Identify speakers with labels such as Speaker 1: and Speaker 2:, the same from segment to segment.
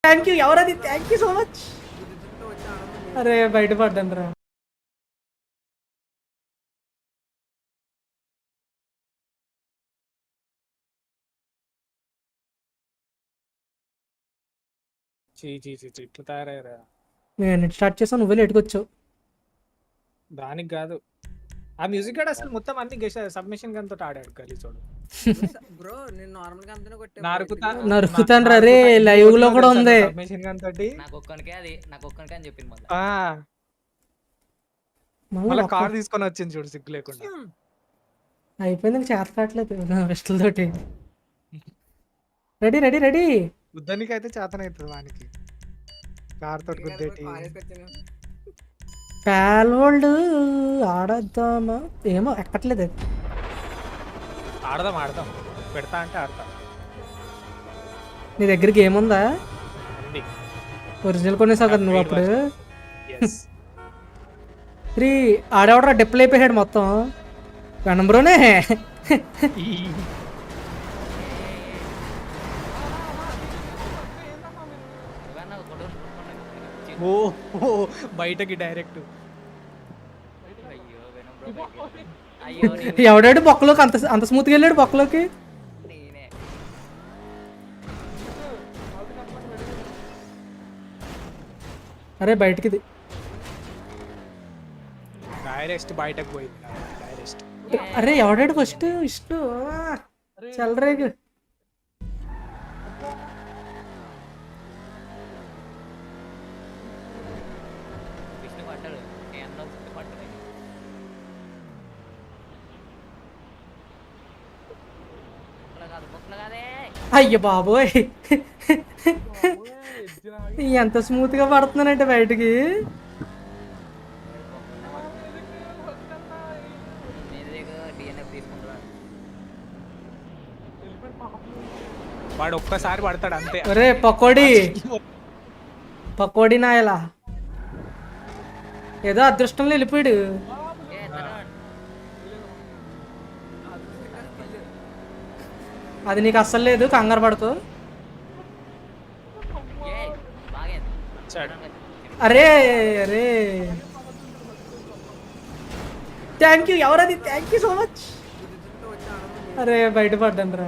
Speaker 1: Thank you ఎవరది thank you so much. అరే బయటపడ్డాను రా.
Speaker 2: ఇట్లా తయారయ్యారా?
Speaker 1: నేను స్టార్ట్ చేసాను, నువ్వే లేట్కి వచ్చావు.
Speaker 2: దానికి కాదు, ఆ మ్యూజిక్ గడ్ అసలు మొత్తం అన్ని సబ్మిషన్ గన్ తోటి ఆడాడు గలీజోడు.
Speaker 3: బ్రో నేను నార్మల్ గా అంతనే
Speaker 1: నరుకుతాను రా రే, లైవ్ లో కూడా ఉంది.
Speaker 2: సబ్మిషన్ గన్ తోటి
Speaker 3: నాకు ఒక్కనికే అని చెప్పింది మళ్ళీ.
Speaker 2: మళ్ళీ కార్ తీసుకొని వచ్చింది చూడు సిగ్గు లేకుండా.
Speaker 1: అయిపోయింది, చేత కావట్లేదు వెస్టులతోటి. Ready ready ready.
Speaker 2: గుద్దనికి అయితే చేతనవుతుంది వానికి, కార్ తోటి గుద్దేటి.
Speaker 1: ప్యాల్వోల్డ్ ఆడద్దామా ఏమో ఎక్కట్లేదు.
Speaker 2: ఆడదాం పెడతా అంటే ఆడతాం.
Speaker 1: నీ దగ్గర గేమ్ ఉందా? ఒరిజినల్ కొనేసావు కదా నువ్వు అప్పుడు. త్రీ ఆడేవాడు డెప్పులు అయిపోయాడు మొత్తం. వెనంబ్రోనే
Speaker 2: బయటకి డైరెక్ట్.
Speaker 1: ఎవడాడు బొక్కలోకి అంత అంత స్మూత్గా వెళ్ళాడు బొక్కలోకి. అరే బయటకి
Speaker 2: డైరెక్ట్ బయటకు పోయింది డైరెక్ట్.
Speaker 1: అరే ఎవడాడు ఫస్ట్ ఇష్టు చల్లరేగు. అయ్య బాబోయ్, ఎంత స్మూత్ గా పడుతున్నానంటే బయటికి.
Speaker 2: వాడు ఒక్కసారి పడతాడు అంతే.
Speaker 1: ఒరే పకోడీ నాయలా, ఏదో అదృష్టంలో వెళ్ళిపోయాడు. అది నీకు అస్సలు లేదు, కంగారు పడుకో. అరే అరే థ్యాంక్ యూ ఎవరది థ్యాంక్ యూ సో మచ్. అరే బయటపడ్డాను రా.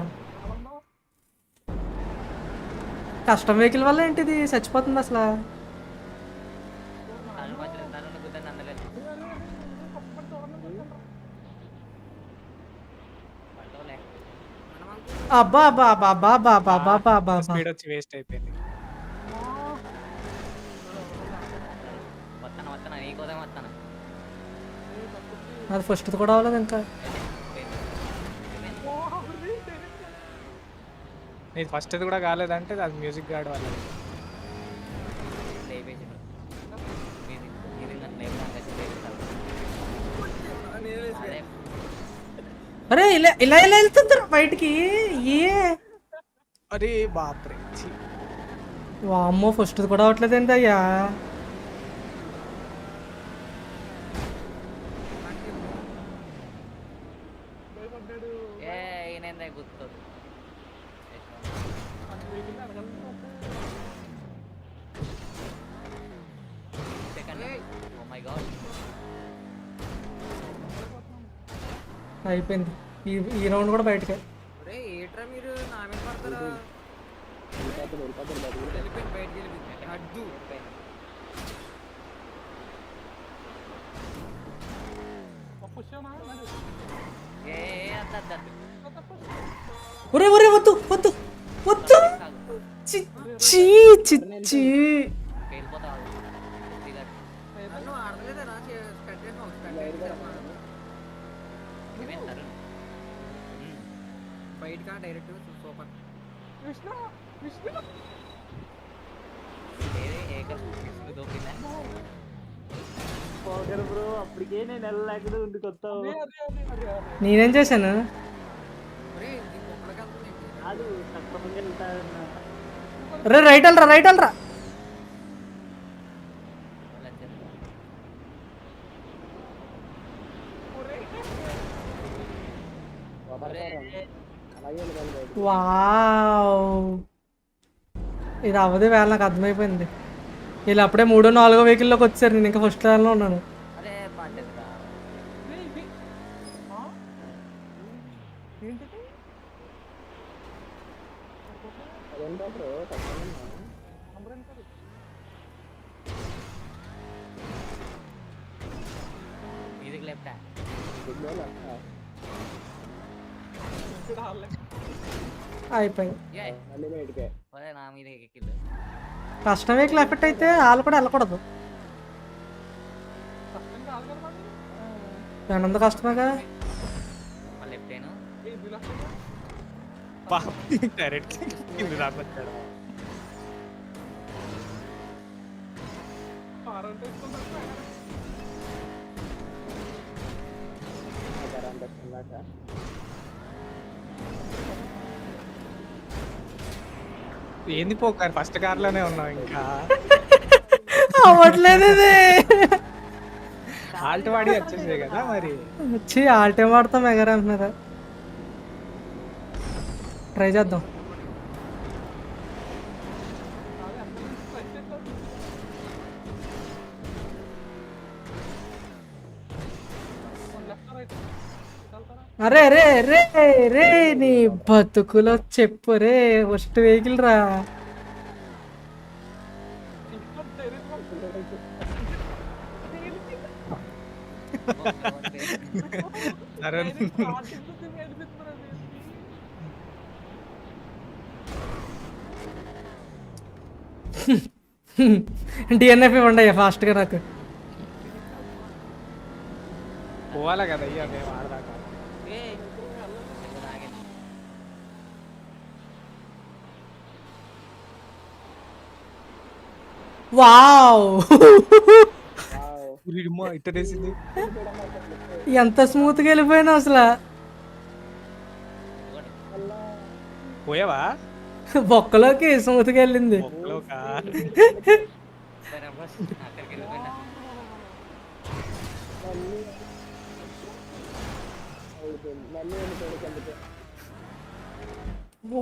Speaker 1: కస్టమ్ వెహికల్ వల్ల ఏంటిది చచ్చిపోతుంది అసలు. అబ్బా అబ్బా అబ్బా అబ్బా అబ్బా అబ్బా అబ్బా అబ్బా
Speaker 2: స్పీడ్ వచ్చి వేస్ట్ అయిపోయింది.
Speaker 1: అది ఫస్ట్ కూడా అవ్వలేదు ఇంకా.
Speaker 2: నీది ఫస్ట్ కూడా కాలేదంటే అది మ్యూజిక్ గార్డ్ వల్ల.
Speaker 1: అరే ఇలా ఇలా ఇలా వెళ్తుంటారు బయటికి.
Speaker 2: అరే బాప్రే,
Speaker 1: వామ్మో ఫస్ట్ కూడా అవట్లేదు ఏంటి అయ్యా. అయిపోయింది ఈ రౌండ్ కూడా బయటకే. ఒరే ఒరే వద్దు వద్దు వద్దు. చిచ్చి చిచ్చి
Speaker 3: బయటకా డైరెక్ట్ సూపర్.
Speaker 1: నేనేం చేశాను? రే రైట్ వెళ్ళరా రైట్ వెళ్ళరా. వావ్ ఇది అవ్వదు వేళ నాకు అర్థమైపోయింది. వీళ్ళు అప్పుడే 3, 4 వెహికల్లోకి వచ్చారు, నేను ఇంకా ఫస్ట్ లెవెల్లో ఉన్నాను.
Speaker 3: అదే పడ్డదిరా. మ్యూజిక్ లెఫ్ట్
Speaker 1: అయిపోయింది.
Speaker 3: నా మీద ఎక్కిళ్ళు.
Speaker 1: కష్టం వెహికల్ ఎఫెక్ట్ అయితే వాళ్ళు కూడా వెళ్ళకూడదు. ఎంత కష్టమేగా.
Speaker 3: లెఫ్ట్ అయినా
Speaker 2: డైరెక్ట్ కింద దాకా వచ్చాడు. ఏంది పోకారు, ఫస్ట్ కార్ లోనే ఉన్నావు ఇంకా.
Speaker 1: అవ్వట్లేదు ఇది.
Speaker 2: ఆల్ట్ వాడి వచ్చేసే కదా మరి.
Speaker 1: వచ్చి ఆల్టే వాడతాం మెగారామ్ మీద. ట్రై చేద్దాం. అరే రే రే రే నీ బతుకులో చెప్పు రే, ఫస్ట్ వెహికల్ రా. డిఎన్ఎఫ్ ఇవ్వండి అయ్యా ఫాస్ట్గా నాకు.
Speaker 2: పోవాలా కదా అయ్యా మేము ఆడదాకా.
Speaker 1: వావ్
Speaker 2: ఇట్టేసింది.
Speaker 1: ఎంత స్మూత్గా వెళ్ళిపోయినా అసలు.
Speaker 2: పోయావా
Speaker 1: బొక్కలోకి స్మూత్గా వెళ్ళింది.
Speaker 3: అక్కడికి వెళ్ళిపోయినా.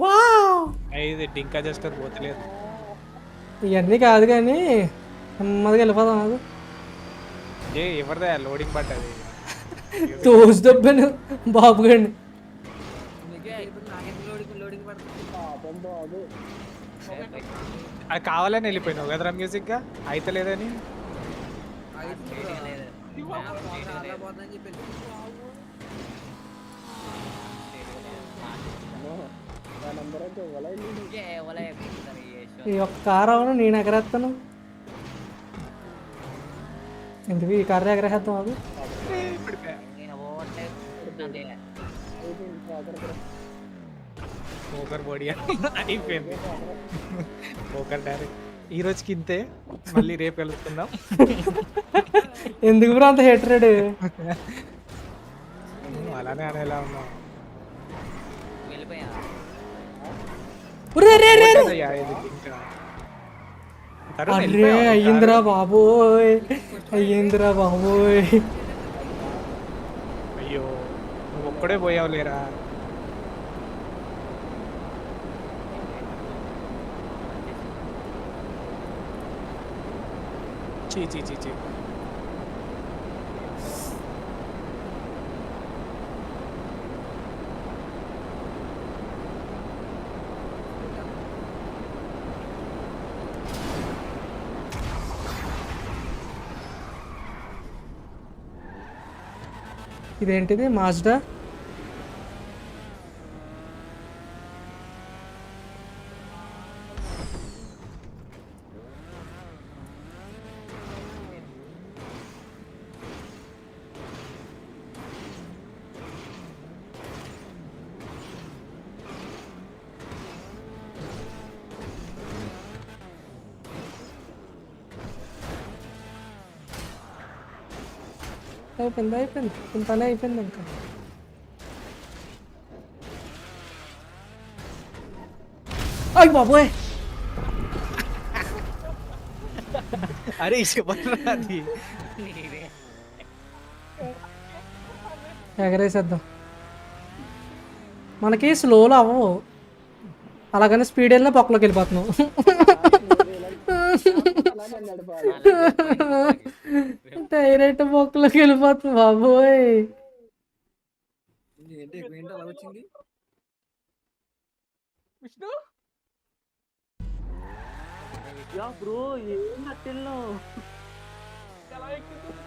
Speaker 1: వావ్
Speaker 2: ఇది డింకా జస్టర్ పోతలేదు.
Speaker 1: ఇవన్నీ కాదు కానీ నెమ్మదిగా వెళ్ళిపోదాం. అది
Speaker 2: ఏ ఎవరిదా లోడింగ్ పడ్డది.
Speaker 1: తోసి దెబ్బను బాబు గండి.
Speaker 2: అది కావాలని వెళ్ళిపోయినావు కదరా మ్యూజిక్ గా అయితే లేదని. ఈ ఒక్క కారు అవును నేను ఎగరేస్తాను. ఎందుకు ఈ కారు ఎగరేద్దాం. అది పోకర్ బాడీ అయిపోయింది. పోకర్ డైరెక్ట్ ఈ రోజుకి ఇంతే, మళ్ళీ రేపు వెళ్తున్నాం.
Speaker 1: ఎందుకు బ్రో అంత హేట్రెడ్?
Speaker 2: అలానే అనేలా ఉన్నాం.
Speaker 1: అరే అయ్యిందిరా బాబోయ్, అయ్యిందిరా బాబోయ్.
Speaker 2: అయ్యో నువ్వు ఒక్కడే పోయావు లేరా. చీ చీ చీ చీ.
Speaker 1: ఇదేంటిది మాజ్డా? అయిపోయింది ఇంతనే అయిపోయింది ఇంకా. అయ్య బాబోయ్,
Speaker 2: అరే అది
Speaker 1: ఎగరేసేద్దాం. మనకి స్లోలో అవ్వవు, అలాగని స్పీడ్ వెళ్ళినా పక్కలోకి వెళ్ళిపోతున్నావు. డైరెక్ట్ బొక్కలోకి వెళ్ళిపోతుంది బాబోయ్.
Speaker 2: విష్ణు
Speaker 4: బ్రో ఏం కట్టెల్లో
Speaker 2: ఎలా ఎక్కుతుంది?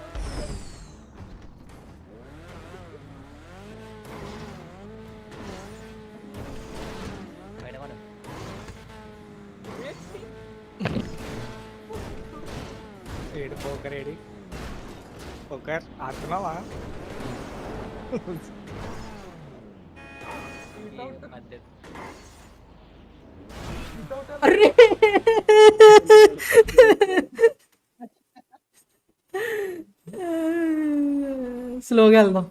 Speaker 3: బయటపడు.
Speaker 2: ఏడు పోకర్ ఏడి పోకర్ ఆడుతున్నావా?
Speaker 3: మధ్య
Speaker 1: అరే స్లోగా వెళ్దాం,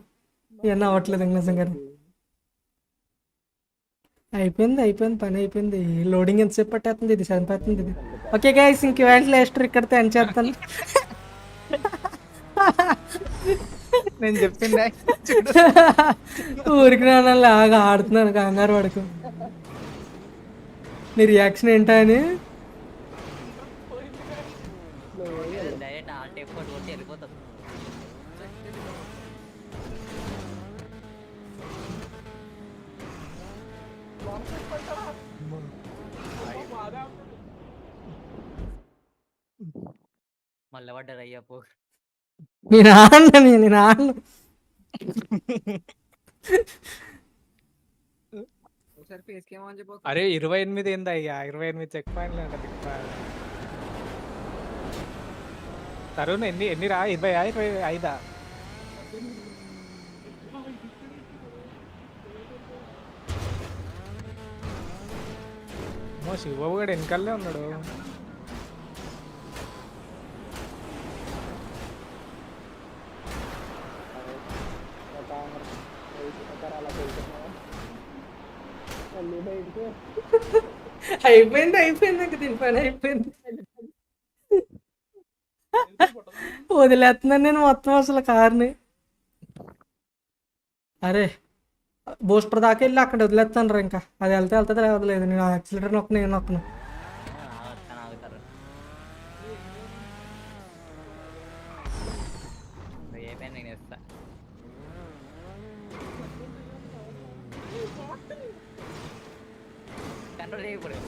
Speaker 1: ఇవన్నీ అవ్వట్లేదు ఇంక నిజంగా. అయిపోయింది పని అయిపోయింది. లోడింగ్ ఎంతసేపు పట్టేస్తుంది, ఇది చనిపోతుంది ఇది. ఓకే గైస్, ఇంక ఈవెంట్ లాస్ట్ ఇక్కడితో ఎండ్ చేస్తాను.
Speaker 2: నేను చెప్పిందే
Speaker 1: ఊరికి నాన్న ఆడుతున్నాను, కంగారు పడుకో. నీ రియాక్షన్ ఏంటా అని.
Speaker 3: డైరెక్ట్ ఆ టేప్ కొట్టి వెళ్ళిపోతుంది. మళ్ళీ పడ్డారు అయ్యా పో.
Speaker 1: నీ నాన్న
Speaker 2: అరే 28 ఏంది అయ్యా? 28 చెక్ పాయింట్లు అంట. తరుణ్ ఎన్ని రా? 25 శివబాబు గడు వెనకాలనే ఉన్నాడు.
Speaker 1: అయిపోయింది ఇంక దీని పని అయిపోయింది. వదిలేస్తున్నాను నేను మొత్తం అసలు కార్ని. అరే బూస్టర్ దాకా వెళ్ళి అక్కడ వదిలేస్తాను రా. ఇంకా అది వెళ్తే వదలేదు. నేను యాక్సిలేటర్ నొక్కను, నేను నొక్కను.
Speaker 3: ఆగుతారు. ఏ పైన నేను ఇస్తా. కంట్రోల్ చేయకూడదు.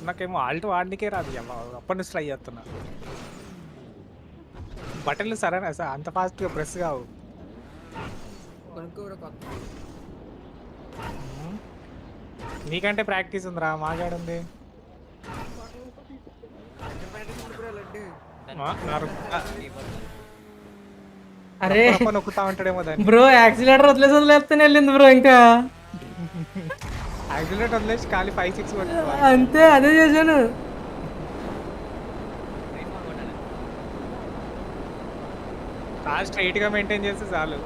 Speaker 2: నాకేమో ఆల్ట్ వాడనికే రాదు. అప్పటి నుంచి ట్రై చేస్తున్నా. బటన్లు సరేనా సార్? అంత ఫాస్ట్గా ప్రెస్ కావు. నీకంటే ప్రాక్టీస్ ఉందిరా, మాగాడుంది.
Speaker 1: అరే
Speaker 2: నొక్కుతా ఉంటాడేమో దాన్ని.
Speaker 1: బ్రో యాక్సిలేటర్ వదిలేస్తానే వెళ్ళింది బ్రో. ఇంకా
Speaker 2: యాక్సిలేటర్ వదిలేసి ఖాళీ 5-6 పట్టుకోవాలి.
Speaker 1: అంతే, అదే చేశాను.
Speaker 2: కార్ స్ట్రైట్ గా మెయింటైన్ చేస్తే చాలు.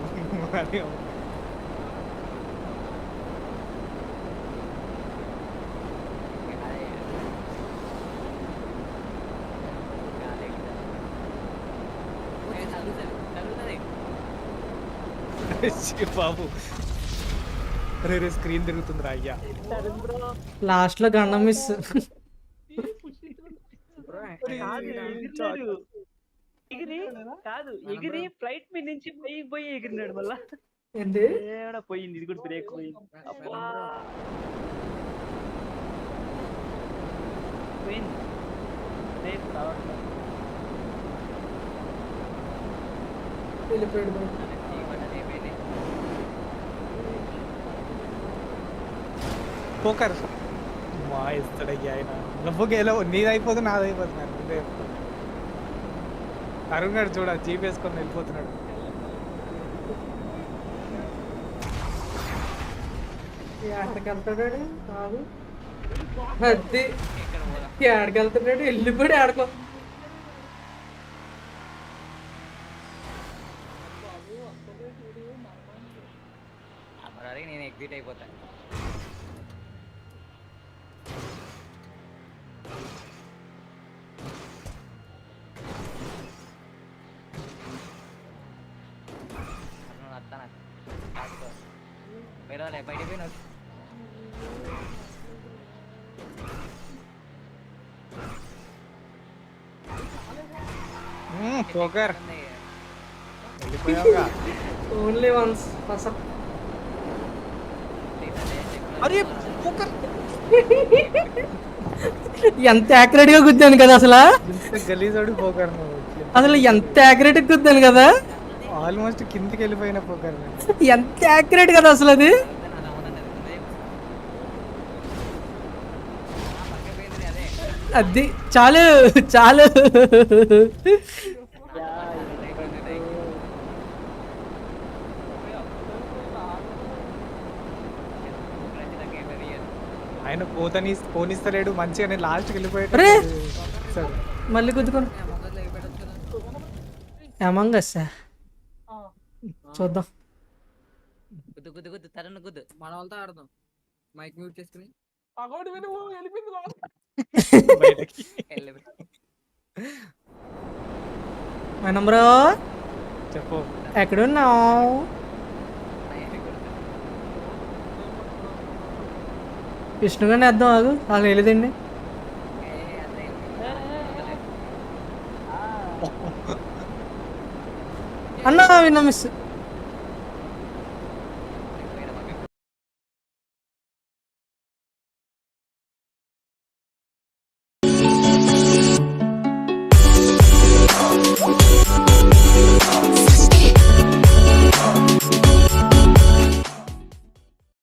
Speaker 2: బాబు రే స్క్రీన్ తిరుగుతుందిరా అయ్యా.
Speaker 1: లాస్ట్ లో గండం మిస్.
Speaker 4: ఎగిరి ఫ్లైట్ మీద నుంచి పోయి ఎగిరినాడు. మళ్ళా
Speaker 1: ఏంటి
Speaker 4: ఏడా పోయింది, ఇది కూడా బ్రేక్ పోయింది. అబ్బా పోయింది.
Speaker 2: పోకర్ మా ఇస్తాడయ్యా ఆయన. నువ్వు గెలవు, నీది అయిపోతుంది, నాది అయిపోతున్నాను. ముందే అరుణ్ గారు చూడ జీప్ వేసుకొని వెళ్ళిపోతున్నాడు.
Speaker 1: ఎక్కడికి వెళ్తాడు కాదు, అది ఎక్కడికి వెళ్తున్నాడు, వెళ్ళిపోయి ఆడుకో.
Speaker 3: అప్పటివరకు నేను ఎగ్జిట్ అయిపోతాను. వేరే వాళ్ళే బయటికి పోయినా
Speaker 2: పోకర్ వెళ్ళిపోయావుగా.
Speaker 1: Only once person.
Speaker 2: అరే పోకర్
Speaker 1: ఎంత యాక్యురేట్ గా గుద్దాను కదా అసలు.
Speaker 2: ఇంత గలీజోడు పోకర్ నువ్వు.
Speaker 1: అసలు ఎంత యాక్యురేట్ గా గుద్దాను కదా.
Speaker 2: ఆల్మోస్ట్ కిందికి వెళ్ళిపోయిన పోకర్
Speaker 1: ఎంత యాక్యురేట్ కదా అసలు అది. అది చాలు చాలు.
Speaker 2: ఆయన పోనిస్తలేడు మంచిగా. నేను లాస్ట్కి వెళ్ళిపోయాడు.
Speaker 1: అరే! మళ్ళీ గుద్దుకోండి. అమంగ్ అస్ చూద్దాం.
Speaker 3: గుద్దు గుద్దు గుద్దు తరుణ్ గుద్దు
Speaker 5: మన వాళ్ళతో ఆడదాం మైక్ మ్యూట్ చేసుకుని.
Speaker 2: బయటకి
Speaker 1: మై నంబరు
Speaker 2: చెప్పు.
Speaker 1: ఎక్కడున్నావు? విష్ణుగానే వేద్దాం. ఆగు వాళ్ళు వెళ్ళదండి. అన్నా విన్నా మిస్